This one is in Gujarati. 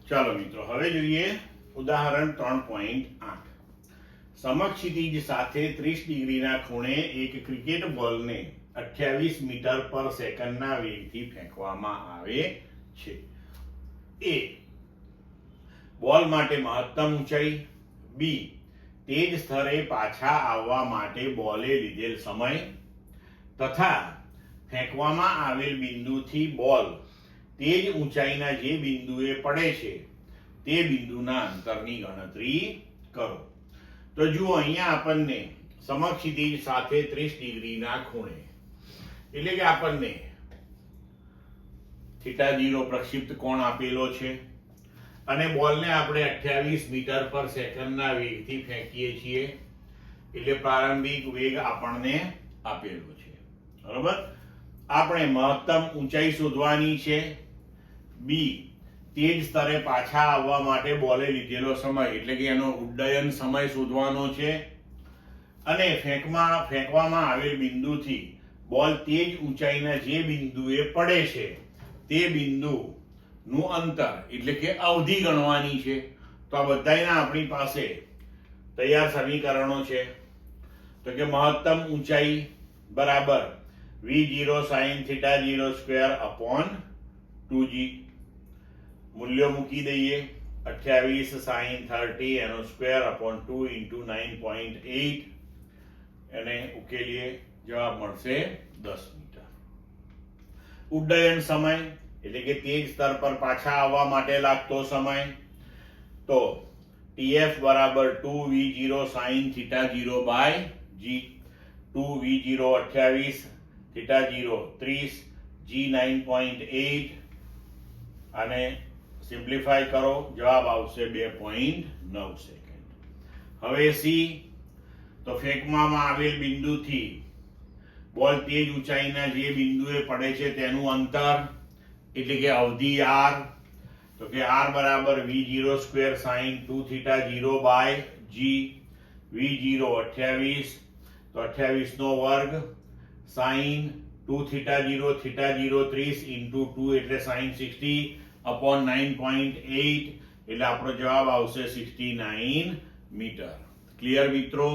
ચાલો મિત્રો, હવે જોઈએ ઉદાહરણ 3.8. સમક્ષિતિજ સાથે 30 ડિગ્રીના ખૂણે એક ક્રિકેટ બોલને 28 મીટર પર સેકન્ડના વેગથી ફેંકવામાં આવે છે. એ બોલ માટે મહત્તમ ઊંચાઈ, બી તે જ સ્થળે પાછા આવવા માટે બોલે લીધેલ સમય તથા ફેંકવામાં આવેલ બિંદુથી બોલ તે જ ઊંચાઈના જે બિંદુએ પડે છે તે બિંદુના અંતરની ગણતરી કરો. તો જુઓ, અહીંયા આપણને સમક્ષિતિજ સાથે 30 ડિગ્રીના ખૂણે એટલે કે આપણને θ0 પ્રક્ષિપ્ત કોણ આપેલો છે અને બોલને આપણે 28 મીટર પર સેકન્ડના વેગથી ફેંકીએ છીએ એટલે પ્રારંભિક વેગ આપણને આપેલો છે. બરોબર. આપણે મહત્તમ ઊંચાઈ શોધવાની છે. બી તે જ સ્તરે પાછા આવવા માટે બોલે લીધેલો સમય એટલે કે એનો ઉડ્ડયન સમય શોધવાનો છે અને ફેંકવામાં આવેલ બિંદુથી બોલ તે જ ઊંચાઈના જે બિંદુએ પડે છે તે બિંદુનું અંતર એટલે કે અવધિ ગણવાની છે. તો આ બધાયના આપણી પાસે તૈયાર સમીકરણો છે. તો કે મહત્તમ ઊંચાઈ બરાબર v0 sin θ0² upon 2g. મૂલ્યો મૂકી દઈએ. 28 sin 30 એનો સ્ક્વેર upon 2 into 9.8 એને ઉકેલીએ, જવાબ મળશે 10 મીટર. ઉડ્ડયન સમય એટલે કે તે જ સ્તર પર પાછા આવવા માટે લાગતો સમય, તો tf બરાબર 2v0 sin θ0 by g. 2v0 28, θ0 30, g 9.8 અને સિમ્પ્લિફાય કરો, જવાબ આવશે 2.9 સેકન્ડ. હવે સી, તો ફેંકવામાં આવેલ બિંદુથી બોલ તે જ ઊંચાઈના જે બિંદુએ પડે છે તેનું અંતર એટલે કે અવધિ r. તો કે r બરાબર v0 square sin 2θ0 by g. v0 28, તો 28 નો વર્ગ sin 2θ0 θ0 30 into 2 એટલે sin 60 upon 9.8 એટલે આપણો જવાબ આવશે 69 મીટર. ક્લિયર મિત્રો?